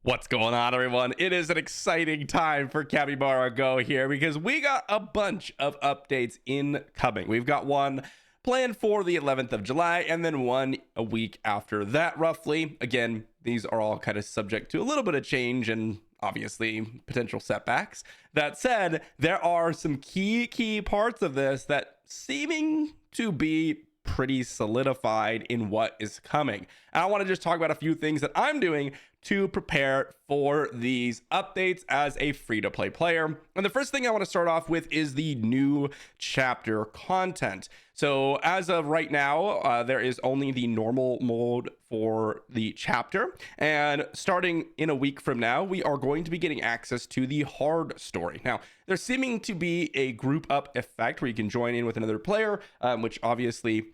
What's going on, everyone? It is an exciting time for Capybara Go here because we got a bunch of updates incoming. We've got one planned for the 11th of July and then one a week after that, roughly. Again, these are all kind of subject to a little bit of change and obviously potential setbacks. That said, there are some key parts of this that seeming to be pretty solidified in what is coming. And I want to just talk about a few things that I'm doing to prepare for these updates as a free-to-play player. And the first thing I want to start off with is the new chapter content. So as of right now, there is only the normal mode for the chapter. And starting in a week from now, we are going to be getting access to the hard story. Now, there's seeming to be a group up effect where you can join in with another player, which obviously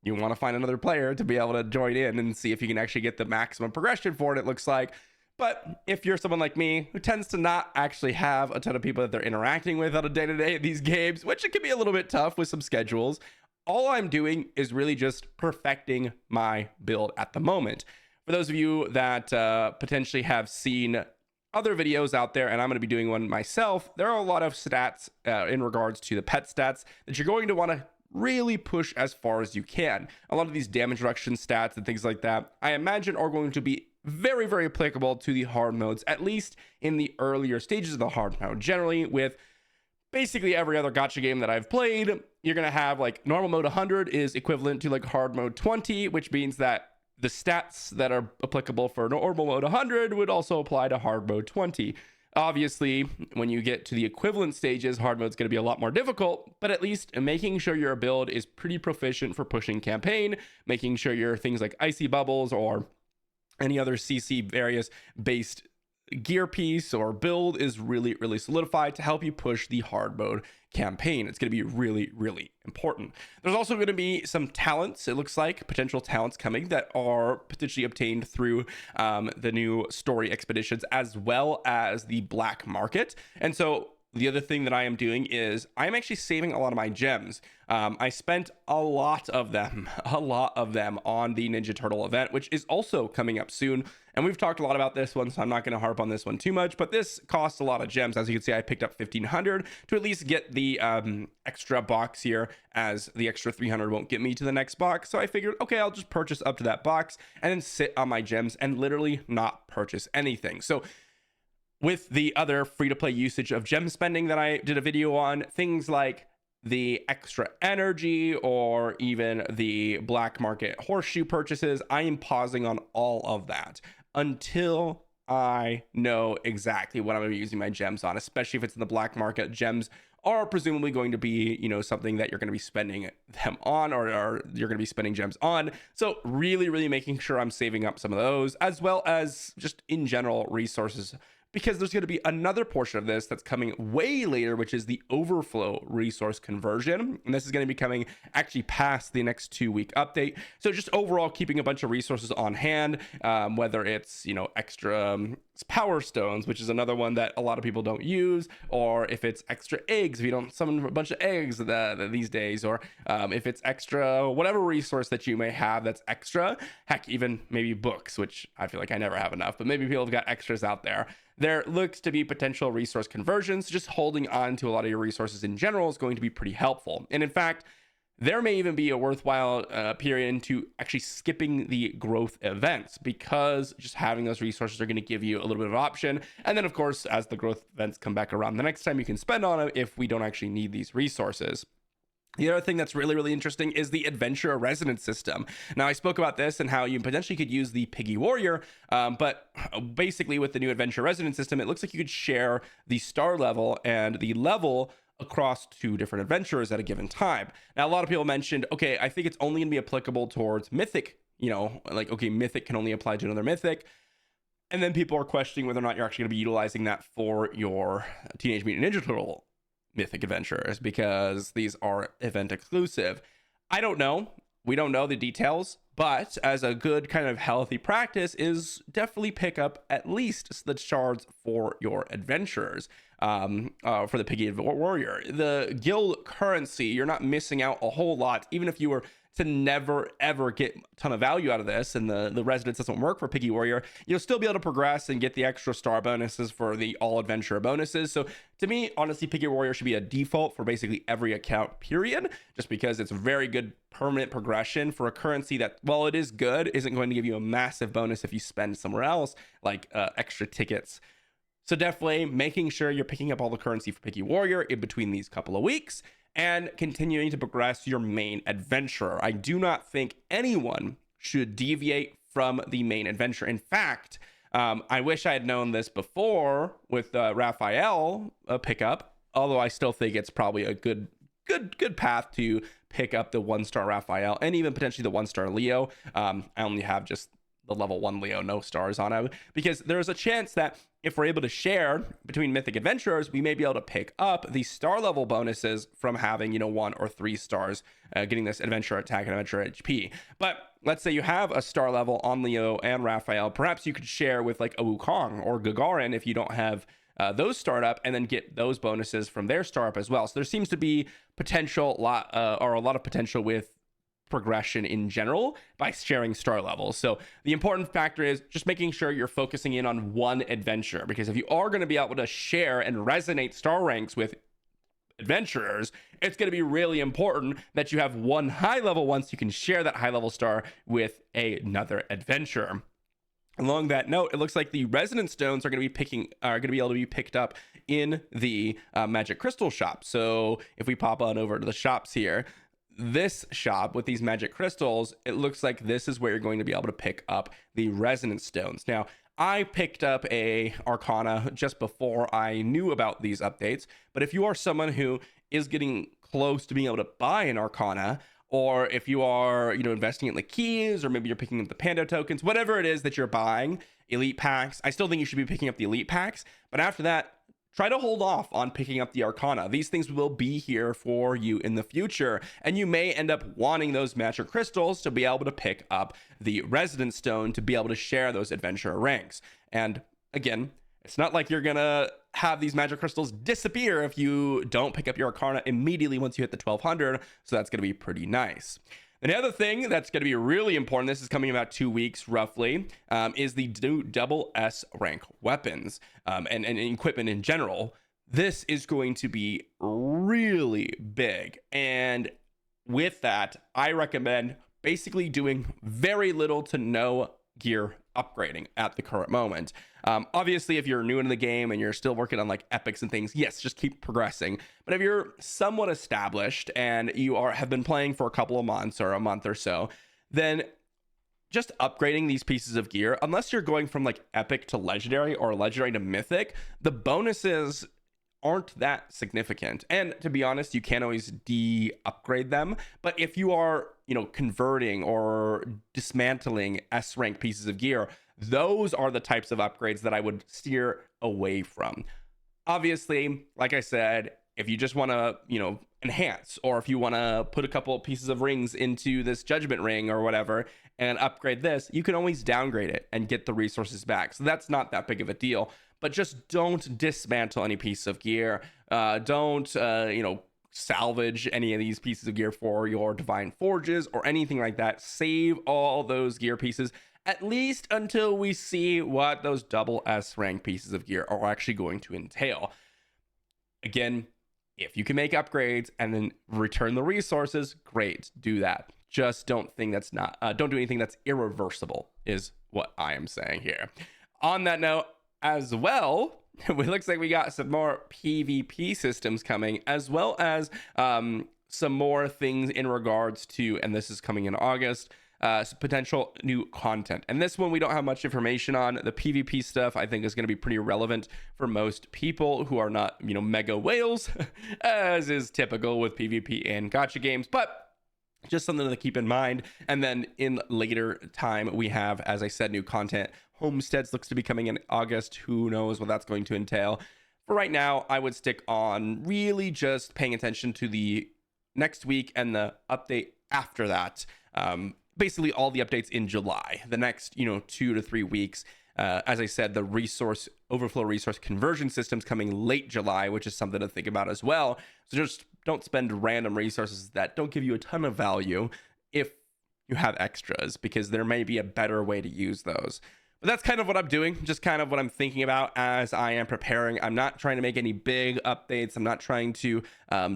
you want to find another player to be able to join in and see if you can actually get the maximum progression for it looks like. But if you're someone like me who tends to not actually have a ton of people that they're interacting with on a day-to-day in these games, which it can be a little bit tough with some schedules, all I'm doing is really just perfecting my build at the moment. For those of you that potentially have seen other videos out there, and I'm going to be doing one myself, there are a lot of stats in regards to the pet stats that you're going to want to really push as far as you can. A lot of these damage reduction stats and things like that, I imagine, are going to be very applicable to the hard modes, at least in the earlier stages of the hard mode. Generally, with basically every other gacha game that I've played, you're going to have like normal mode 100 is equivalent to like hard mode 20, which means that the stats that are applicable for normal mode 100 would also apply to hard mode 20. Obviously, when you get to the equivalent stages, hard mode is going to be a lot more difficult, but at least making sure your build is pretty proficient for pushing campaign, making sure your things like icy bubbles or any other CC various based gear piece or build is really solidified to help you push the hard mode campaign. It's going to be really important. There's also going to be some talents, it looks like potential talents coming that are potentially obtained through the new story expeditions as well as the black market. And so the other thing that I am doing is I'm actually saving a lot of my gems. I spent a lot of them on the Ninja Turtle event, which is also coming up soon. And we've talked a lot about this one, so I'm not going to harp on this one too much, but this costs a lot of gems. As you can see, I picked up 1,500 to at least get the extra box here, as the extra 300 won't get me to the next box. So I figured, okay, I'll just purchase up to that box and then sit on my gems and literally not purchase anything. So with the other free-to-play usage of gem spending that I did a video on, things like the extra energy or even the black market horseshoe purchases, I am pausing on all of that until I know exactly what I'm going to be using my gems on, especially if it's in the black market. Gems are presumably going to be, you know, something that you're going to be spending them on, or you're going to be spending gems on. So really making sure I'm saving up some of those, as well as just in general resources, because there's going to be another portion of this that's coming way later, which is the overflow resource conversion. And this is going to be coming actually past the next 2-week update. So just overall keeping a bunch of resources on hand, whether it's, you know, extra power stones, which is another one that a lot of people don't use, or if it's extra eggs, if you don't summon a bunch of eggs these days, or if it's extra whatever resource that you may have that's extra, heck, even maybe books, which I feel like I never have enough, but maybe people have got extras out there. There looks to be potential resource conversions. Just holding on to a lot of your resources in general is going to be pretty helpful. And in fact, there may even be a worthwhile period into actually skipping the growth events, because just having those resources are going to give you a little bit of option. And then, of course, as the growth events come back around, the next time you can spend on them if we don't actually need these resources. The other thing that's really interesting is the adventure resonance system. Now, I spoke about this and how you potentially could use the Piggy Warrior, but basically with the new adventure resonance system, it looks like you could share the star level and the level across 2 different adventurers at a given time. Now, a lot of people mentioned, okay, I think it's only going to be applicable towards Mythic, you know, like, okay, Mythic can only apply to another Mythic. And then people are questioning whether or not you're actually going to be utilizing that for your Teenage Mutant Ninja Turtle Mythic adventures, because these are event exclusive. I don't know. We don't know the details, but as a good kind of healthy practice is definitely pick up at least the shards for your adventurers. For the Piggy Warrior, the guild currency, you're not missing out a whole lot, even if you were to never ever get a ton of value out of this and the residence doesn't work for Piggy Warrior, you'll still be able to progress and get the extra star bonuses for the all adventure bonuses. So to me, honestly, Piggy Warrior should be a default for basically every account, period, just because it's a very good permanent progression for a currency that, while it is good, isn't going to give you a massive bonus if you spend somewhere else, like extra tickets. So definitely making sure you're picking up all the currency for Piggy Warrior in between these couple of weeks and continuing to progress your main adventurer. I do not think anyone should deviate from the main adventure. In fact, I wish I had known this before with Raphael pickup, although I still think it's probably a good path to pick up the 1-star Raphael and even potentially the 1-star Leo. I only have just the level 1 Leo, no stars on him, because there's a chance that if we're able to share between mythic adventurers, we may be able to pick up the star level bonuses from having, 1 or 3 stars, getting this adventure attack and adventure HP. But let's say you have a star level on Leo and Raphael, perhaps you could share with like a Wukong or Gagarin if you don't have those start up, and then get those bonuses from their star up as well. So there seems to be a lot of potential with progression in general by sharing star levels. So the important factor is just making sure you're focusing in on one adventure, because if you are going to be able to share and resonate star ranks with adventurers, it's going to be really important that you have one high level one so you can share that high level star with another adventurer. Along that note, it looks like the resonance stones are going to be able to be picked up in the magic crystal shop. So if we pop on over to the shops here, this shop with these magic crystals, it looks like this is where you're going to be able to pick up the resonance stones. Now, I picked up a Arcana just before I knew about these updates, but if you are someone who is getting close to being able to buy an Arcana, or if you are, investing in the keys, or maybe you're picking up the Pando tokens, whatever it is that you're buying, elite packs, I still think you should be picking up the elite packs, but after that, try to hold off on picking up the Arcana. These things will be here for you in the future, and you may end up wanting those magic crystals to be able to pick up the Residence Stone to be able to share those adventurer ranks. And again, it's not like you're gonna have these magic crystals disappear if you don't pick up your Arcana immediately once you hit the 1200, so that's gonna be pretty nice. And the other thing that's going to be really important, this is coming in about 2 weeks roughly, is the double S rank weapons and equipment in general. This is going to be really big. And with that, I recommend basically doing very little to no gear upgrading at the current moment. Obviously, if you're new into the game and you're still working on like epics and things, yes, just keep progressing. But if you're somewhat established and you have been playing for a couple of months or a month or so, then just upgrading these pieces of gear, unless you're going from like epic to legendary or legendary to mythic, the bonuses aren't that significant. And to be honest, you can always de-upgrade them. But if you are, converting or dismantling S rank pieces of gear, those are the types of upgrades that I would steer away from. Obviously, like I said, if you just want to, enhance, or if you want to put a couple pieces of rings into this judgment ring or whatever and upgrade this, you can always downgrade it and get the resources back. So that's not that big of a deal. But just don't dismantle any piece of gear. Don't salvage any of these pieces of gear for your divine forges or anything like that. Save all those gear pieces, at least until we see what those double S rank pieces of gear are actually going to entail. Again, if you can make upgrades and then return the resources, great, do that. Just don't do anything that's irreversible, is what I am saying here. On that note, as well, it looks like we got some more PvP systems coming, as well as some more things in regards to, and this is coming in August, some potential new content. And this one we don't have much information on. The PvP stuff I think is going to be pretty relevant for most people who are not, mega whales, as is typical with PvP and gacha games, but just something to keep in mind. And then in later time, we have, as I said, new content. Homesteads looks to be coming in August. Who knows what that's going to entail? For right now, I would stick on really just paying attention to the next week and the update after that. Basically all the updates in July, the next, 2 to 3 weeks. As I said, the overflow resource conversion system's coming late July, which is something to think about as well. So just don't spend random resources that don't give you a ton of value if you have extras, because there may be a better way to use those. But that's kind of what I'm doing, just kind of what I'm thinking about as I am preparing. I'm not trying to make any big updates. I'm not trying to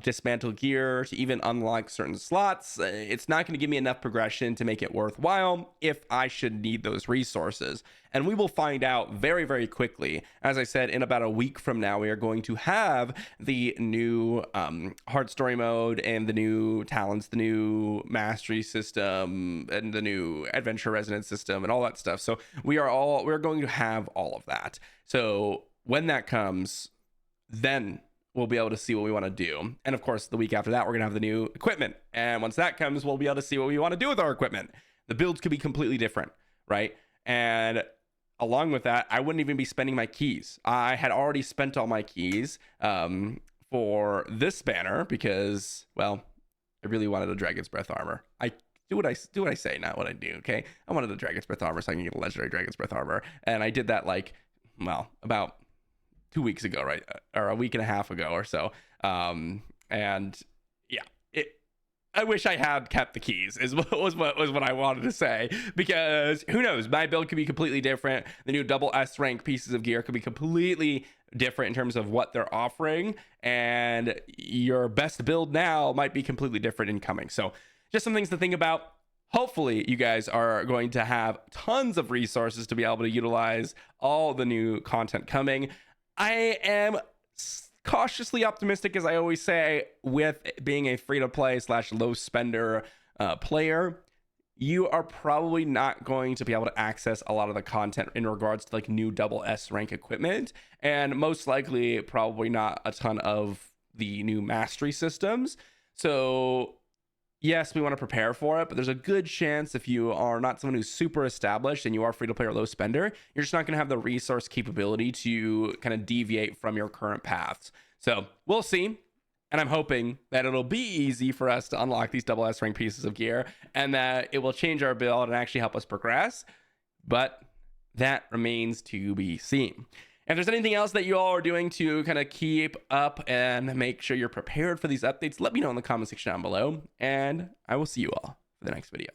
dismantle gear to even unlock certain slots. It's not going to give me enough progression to make it worthwhile if I should need those resources. And we will find out very, very quickly. As I said, in about a week from now, we are going to have the new hard story mode and the new talents, the new mastery system, and the new adventure resonance system, and all that stuff. So we're going to have all of that. So when that comes, then we'll be able to see what we want to do. And of course, the week after that, we're going to have the new equipment. And once that comes, we'll be able to see what we want to do with our equipment. The builds could be completely different, right? And along with that, I wouldn't even be spending my keys. I had already spent all my keys for this banner because, well, I really wanted a Dragon's Breath armor. I do what I say, not what I do, okay? I wanted a Dragon's Breath armor so I can get a legendary Dragon's Breath armor. And I did that like, well, about 2 weeks ago, right? Or a week and a half ago or so. And yeah, I wish I had kept the keys was what I wanted to say, because who knows, my build could be completely different. The new double S rank pieces of gear could be completely different in terms of what they're offering, and your best build now might be completely different incoming. So just some things to think about. Hopefully you guys are going to have tons of resources to be able to utilize all the new content coming. I am cautiously optimistic, as I always say, with being a free-to-play / low spender player. You are probably not going to be able to access a lot of the content in regards to like new double S rank equipment, and most likely probably not a ton of the new mastery systems. So yes, we want to prepare for it, but there's a good chance if you are not someone who's super established and you are free to play or low spender, you're just not going to have the resource capability to kind of deviate from your current paths. So we'll see. And I'm hoping that it'll be easy for us to unlock these double S rank pieces of gear and that it will change our build and actually help us progress. But that remains to be seen. If there's anything else that you all are doing to kind of keep up and make sure you're prepared for these updates, let me know in the comment section down below, and I will see you all for the next video.